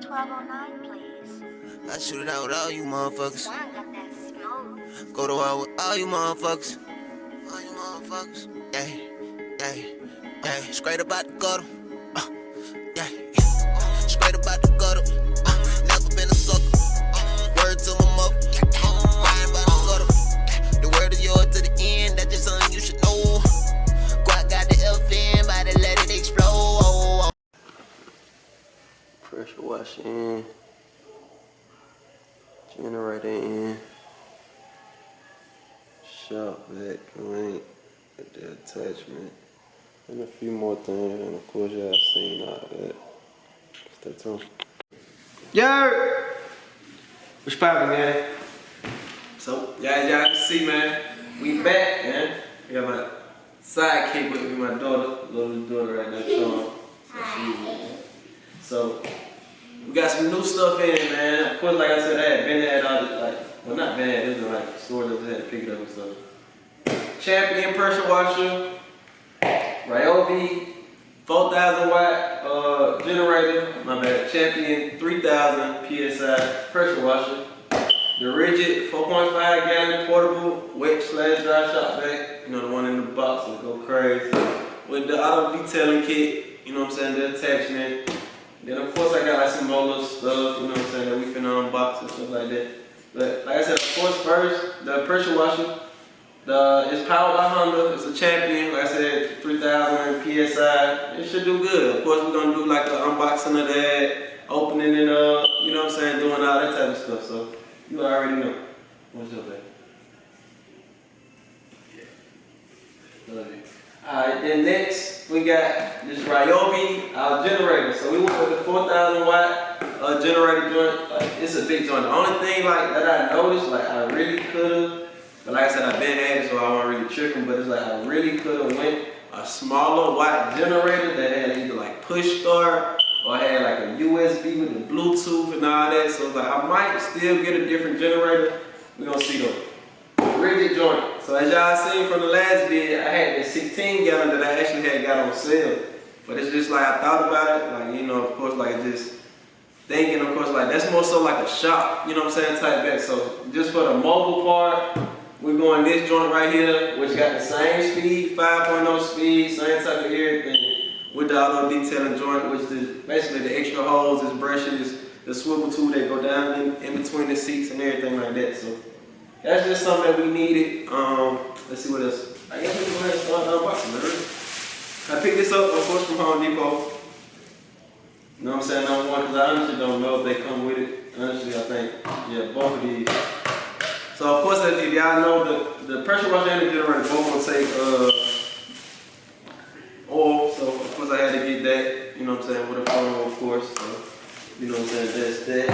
1209, please. I shoot it out with all you motherfuckers. Song got that smoke. Go to war with all you motherfuckers. All you motherfuckers. Yeah, yeah, yeah. Straight about the gutter. Yeah, yeah. Straight about the gutter. Never been a sucker. Word to my mother. Riding by the gutter. The word is yours to the end. That's just something you should know. Quack got the FN, by the let it explode. Pressure wash in. Generator in. Shop vac link with the attachment. And a few more things, and of course y'all seen all that. Stay tuned. Yo! What's poppin', man? So, y'all can see, man, we back, man. I got my sidekick with me, my daughter, little daughter right now, Sean. So, we got some new stuff in it, man. Of course, like I said, I had been at all this, like, well, not bad, it was like sort of had to pick it up and stuff. Champion pressure washer, Ryobi 4,000 watt generator, my bad, Champion 3,000 PSI pressure washer, the Rigid 4.5 gallon portable wet/dry shop vac, you know, the one in the box that go crazy, with the auto detailing kit, you know what I'm saying, the attachment. Then of course I got like some more little stuff, you know what I'm saying, that we finna unbox and stuff like that. But like I said, of course, first, the pressure washer. It's powered by Honda. It's a Champion. Like I said, 3,000 PSI. It should do good. Of course, we're going to do like an unboxing of that, opening it up, you know what I'm saying, doing all that type of stuff. So, you already know. What's up, baby? Yeah. Love you. Alright, then next, we got this Ryobi, our generator. So, we went with the 4,000 watt generator joint. It's a big joint. The only thing like that I noticed, like I really could've, but like I said, I've been at it, so I wasn't really tripping, but it's like I really could've went a smaller watt generator that had either like push start or had like a USB with the Bluetooth and all that. So it's like I might still get a different generator. We're gonna see though. Rigid joint. So as y'all seen from the last video, I had this 16 gallon that I actually had got on sale. But it's just like I thought about it, like, you know, of course, like just thinking, of course, like that's more so like a shop, you know what I'm saying, type back. So just for the mobile part, we're going this joint right here, which got the same speed, 5.0 speed, same type of everything, with the auto detailing joint, which is basically the extra holes, this brushes, the swivel tool that go down in between the seats and everything like that. So that's just something that we needed. Let's see what else. I guess we can go ahead and start unboxing, man. I picked this up, of course, from Home Depot. You know what I'm saying? Number one, because I honestly don't know if they come with it. Honestly, I think, yeah, both of these. So of course, if y'all know the pressure washer and the generator both gonna take oil. So of course I had to get that, you know what I'm saying, with a phone, of course. So, you know what I'm saying, that's that.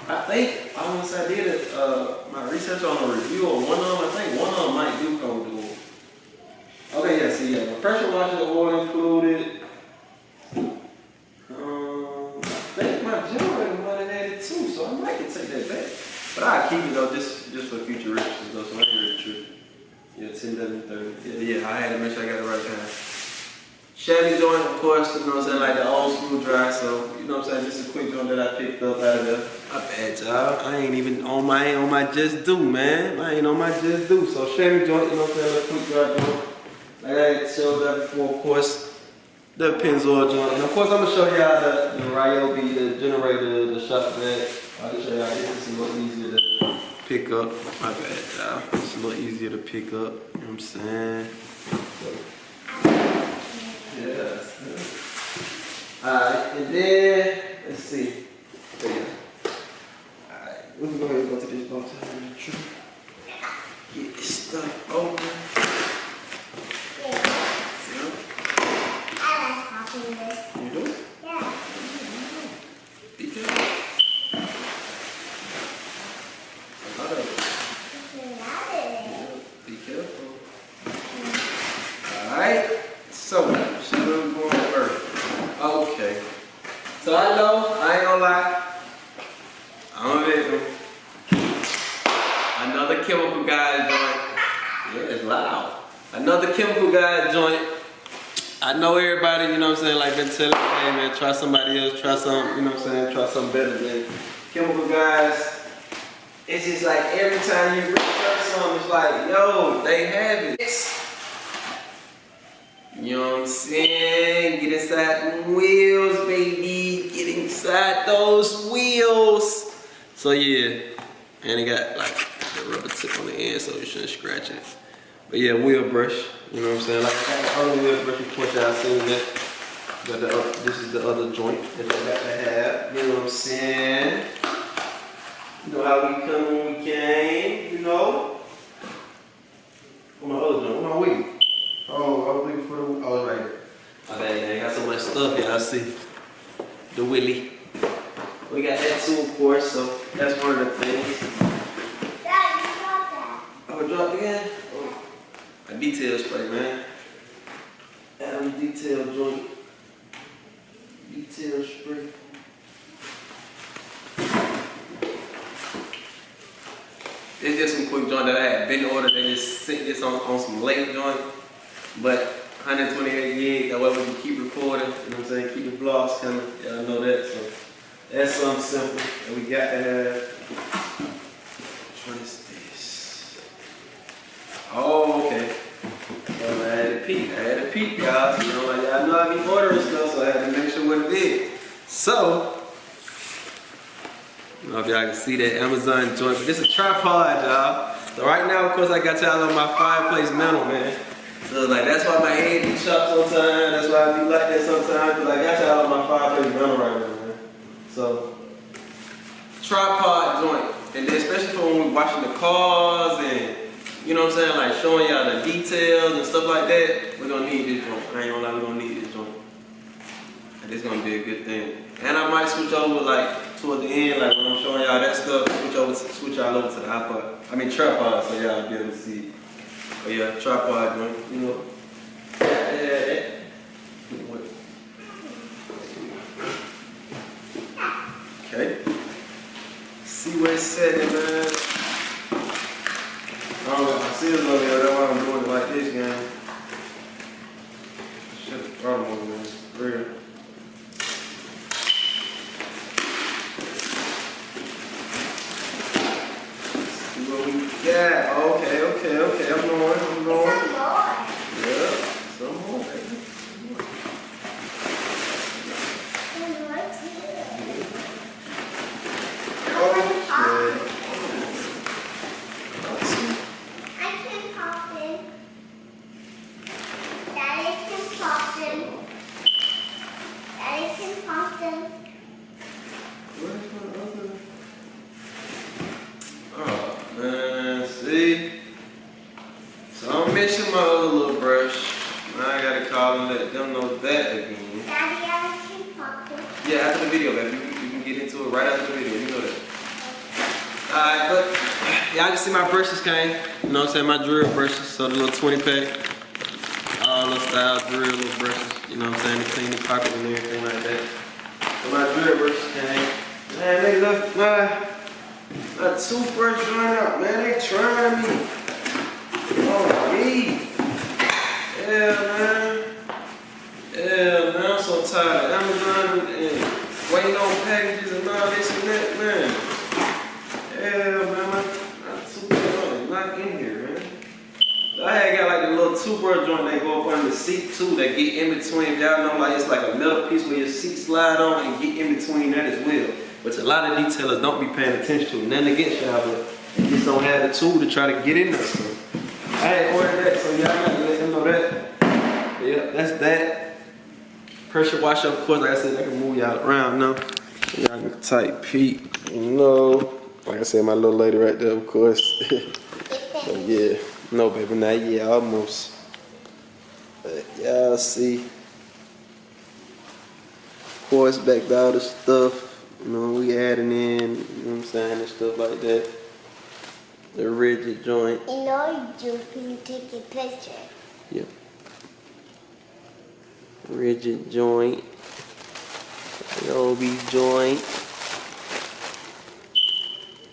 I think, I want to say I did my research on a review of one of them. I think one of them might do come with oil. Okay, yeah, see, yeah, the pressure washer, the oil included. I think my generator might have had it too, so I might can take that back. But I'll keep it though, just for future references though, so I ain't really tripping. Yeah, 10, 11, 30. Yeah, I had to make sure I got the right time. Chevy joint, of course, you know what I'm saying, like the old school drive, so, you know what I'm saying, just a quick joint that I picked up out of there. My bad, y'all. I ain't even on my just do, man. I ain't on my just do. So Chevy joint, you know what I'm saying, a quick drive joint. Like I showed that before, of course, the Pennzoil joint. And of course, I'm going to show y'all the Ryobi, the generator, the shop vac. I'll just show y'all, this is a little easier to pick up. My bad, y'all. It's a little easier to pick up, you know what I'm saying? Yeah. Alright, and then, let's see. Alright, we can go ahead and go to this box. Get this stuff open. You do? Yeah. Be careful. Be careful. Alright. So, should we go first? Okay. So I know, I ain't gonna lie. I'm a victim. Another chemical guy joint. Yeah, it's loud. Another chemical guy joint. I know everybody, you know what I'm saying, like been telling me, hey man, try somebody else, try something, you know what I'm saying, try something better than Chemical Guys. It's just like every time you research something, it's like, yo, they have it. You know what I'm saying? Get inside them wheels, baby. Get inside those wheels. So yeah, and it got like the rubber tip on the end, so you shouldn't scratch it. But yeah, wheel brush. You know what I'm saying? Like I got the other wheel brush before y'all seen that. But this is the other joint that I got to have. You know what I'm saying? You know how we come when we came. You know. Where my other joint? Where my wheel? Oh, I was looking for the. Oh, right there. My bad, man. Got so much stuff here. I see the Willie. We got that too, of course. So that's one of the things. Dad, you got that. Oh, it dropped again. Oh. A detail spray, man. Adam detail joint. Detail spray. It's just some quick joint that I had been ordered. They just sent this on some late joint. But 128 gig, that way we can keep recording, you know what I'm saying? Keep the vlogs coming. Y'all know that. So that's something simple that we got to have. Which one is this? Oh, okay. Well, I had to peek, y'all. You know, like y'all know I be ordering stuff, so I had to make sure what it is. So, I don't know if y'all can see that Amazon joint, but this is a tripod, y'all. So right now, of course, I got y'all on my fireplace mantle, man. So like that's why my head be chopped sometimes. That's why I be like that sometimes. Cause I got y'all on my fireplace mantle right now, man. So tripod joint, and then especially for when we washing the cars and you know what I'm saying, like showing y'all the details and stuff like that. We're gonna need this joint. I ain't gonna lie, we're gonna need this joint. And this gonna be a good thing. And I might switch over like toward the end, like when I'm showing y'all that stuff, switch y'all over to the iPod. I mean tripod, so y'all be able to see. But yeah, tripod joint, you know. Yeah. Okay. See where it's setting, man. I don't got my seals on there, that's why I'm doing it like this, gang. Shit, the problem over there, for real. See what we got. Okay, I'm going. Some more. Yeah, some more, baby. Some more too. Okay. I can pop in. Daddy can pop in. Daddy can pop in. Where's my other? Oh, man, see? So I'm missing my other little brush. Now I gotta call and let them know that again. Daddy, I can pop in. Yeah, after the video, baby. You can get into it right after the video. You know that. Alright, but y'all can see my brushes came. You know what I'm saying? My drill brushes. So the little 20 pack. All the style drill little brushes. You know what I'm saying? To clean the carpet and everything like that. So my drill brushes came. Man, they left my toothbrush going out. Man, they trying me. Oh, me. Yeah, man, I'm so tired of Amazon and waiting on packages and all this and that, man. Yeah, man, my toothbrush is not in here, man. So I had got like the little toothbrush joint that go up under the seat too, that get in between. If y'all know, like it's like a metal piece where your seat slide on and get in between that as well. Which a lot of detailers don't be paying attention to. Nothing against y'all, but they just don't have the tool to try to get in there. So I had ordered that, so y'all got to let them know that. But yeah, that's that. Pressure washer, of course, like I said, I can move y'all around now. Y'all can type peek, you know. Like I said, my little lady right there, of course. But yeah, no baby, not yet, almost. But y'all see. Of course, back to all the stuff. You know, we adding in, you know what I'm saying, and stuff like that. The rigid joint. You know you can take a picture. Yep. Rigid joint. Adobe joint.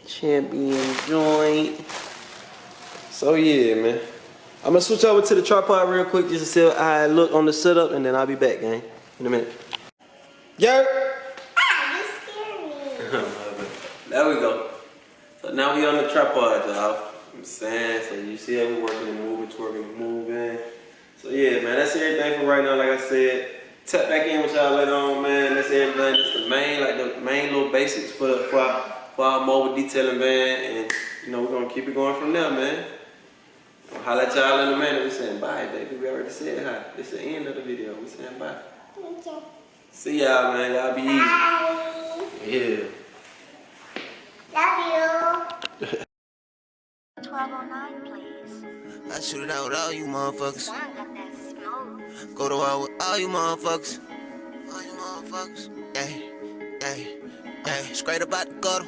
Champion joint. So yeah, man. I'm gonna switch over to the tripod real quick just to see how I look on the setup, and then I'll be back, gang, in a minute. Ah, you scared me. There we go. So now we on the tripod, y'all. I'm saying, so you see how we working and moving, twerking and moving. So yeah, man, that's everything for right now. Like I said, tap back in with y'all later on, man. That's everything. That's the main, like the main little basics for our mobile detailing, man. And you know, we're gonna keep it going from there, man. I'll holla at y'all in a minute. We saying bye, baby. We already said hi. It's the end of the video. We saying bye. Okay. See y'all, man. Y'all be easy. Bye. Yeah. Love you. 1209, please. I shoot it out with all you motherfuckers. Song got that smoke. Go to war with all you motherfuckers. All you motherfuckers. Hey, hey, hey. Straight about the gutter.